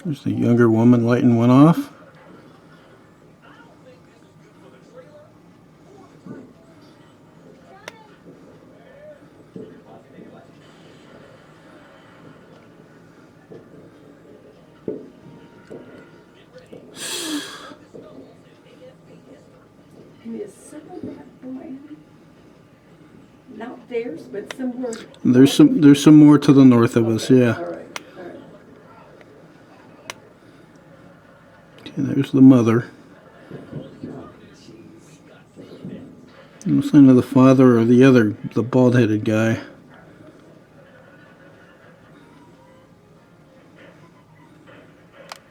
There's the younger woman lighting one off. And is some of that land not theirs, but somewhere? There's some more to the north of us, yeah. All right, all right. Okay, there's the mother. No sign of the father or the bald-headed guy.